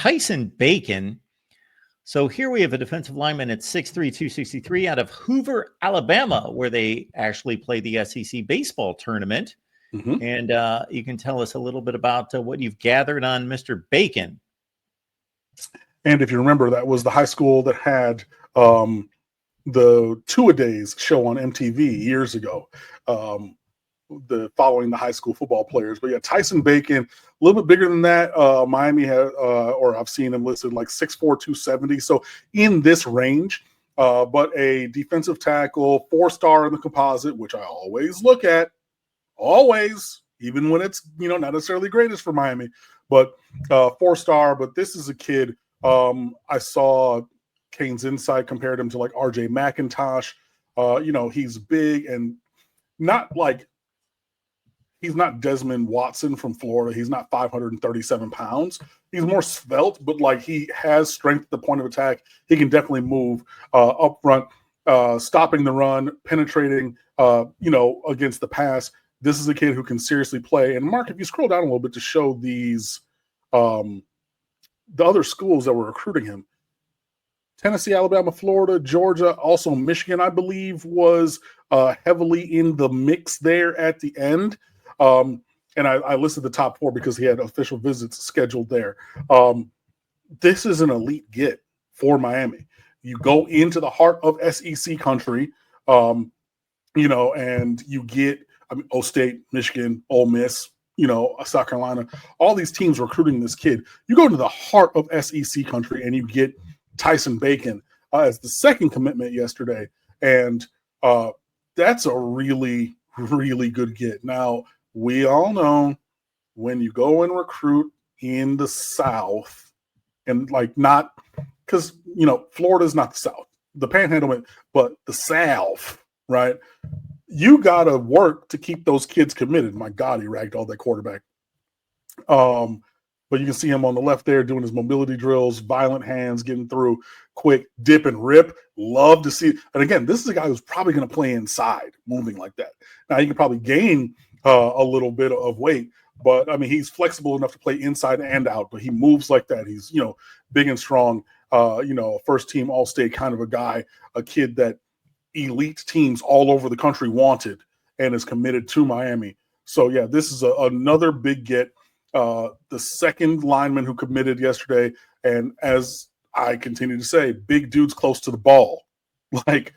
Tyson Bacon. So here we have a defensive lineman at 6'3", 263 out of Hoover, Alabama, where they actually play the SEC baseball tournament. Mm-hmm. And you can tell us a little bit about what you've gathered on Mr. Bacon. And if you remember, that was the high school that had the Two-A-Days show on MTV years ago, following the high school football players. But yeah, Tyson Bacon, a little bit bigger than that. Miami had, or I've seen him listed like 6'4", 270. So in this range, but a defensive tackle, 4-star in the composite, which I always look at, even when it's, not necessarily greatest for Miami, but 4-star. But this is a kid, I saw Kane's Insight compared him to like RJ McIntosh. He's big and not like, he's not Desmond Watson from Florida. He's not 537 pounds. He's more svelte, but like he has strength at the point of attack. He can definitely move up front, stopping the run, penetrating, against the pass. This is a kid who can seriously play. And Mark, if you scroll down a little bit to show these, the other schools that were recruiting him, Tennessee, Alabama, Florida, Georgia, also Michigan, I believe, was heavily in the mix there at the end. And I listed the top 4 because he had official visits scheduled there. This is an elite get for Miami. You go into the heart of SEC country, and you get O State, Michigan, Ole Miss, South Carolina, all these teams recruiting this kid. You go into the heart of SEC country and you get Tyson Bacon as the second commitment yesterday. And that's a really, really good get. Now, we all know when you go and recruit in the South, and like not because, Florida's not the South, the Panhandle, but the South, right? You got to work to keep those kids committed. My God, he ragdolled that quarterback. But you can see him on the left there doing his mobility drills, violent hands, getting through, quick dip and rip. Love to see. And again, this is a guy who's probably going to play inside, moving like that. Now, he can probably gain a little bit of weight, but he's flexible enough to play inside and out, but he moves like that. He's, big and strong, first team All-State kind of a guy, a kid that elite teams all over the country wanted and is committed to Miami. So yeah, this is another big get. The second lineman who committed yesterday, and as I continue to say, big dudes close to the ball. Like,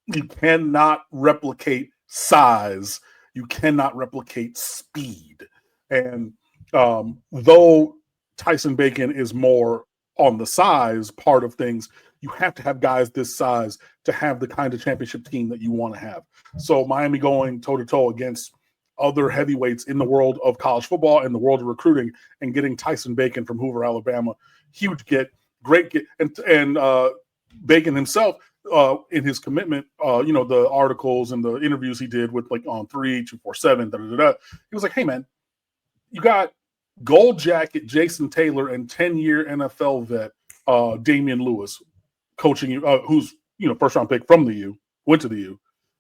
you cannot replicate size. You cannot replicate speed. And though Tyson Bacon is more on the size part of things, you have to have guys this size to have the kind of championship team that you want to have. So Miami going toe-to-toe against other heavyweights in the world of college football and the world of recruiting, and getting Tyson Bacon from Hoover, Alabama, huge get, great get. And Bacon himself, in his commitment, the articles and the interviews he did with like on 3, 247, he was like, hey man, you got gold jacket Jason Taylor and 10-year NFL vet Damian Lewis coaching you, who's first round pick from the U, went to the U,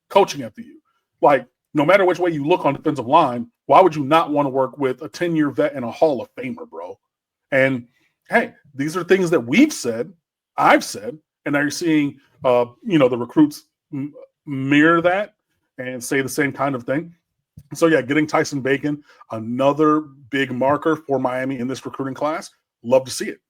coaching at the U. Like, no matter which way you look on defensive line, why would you not want to work with a 10-year vet and a Hall of Famer, bro? And hey, these are things that we've said, I've said, and now you're seeing, the recruits mirror that and say the same kind of thing. So yeah, getting Tyson Bacon, another big marker for Miami in this recruiting class. Love to see it.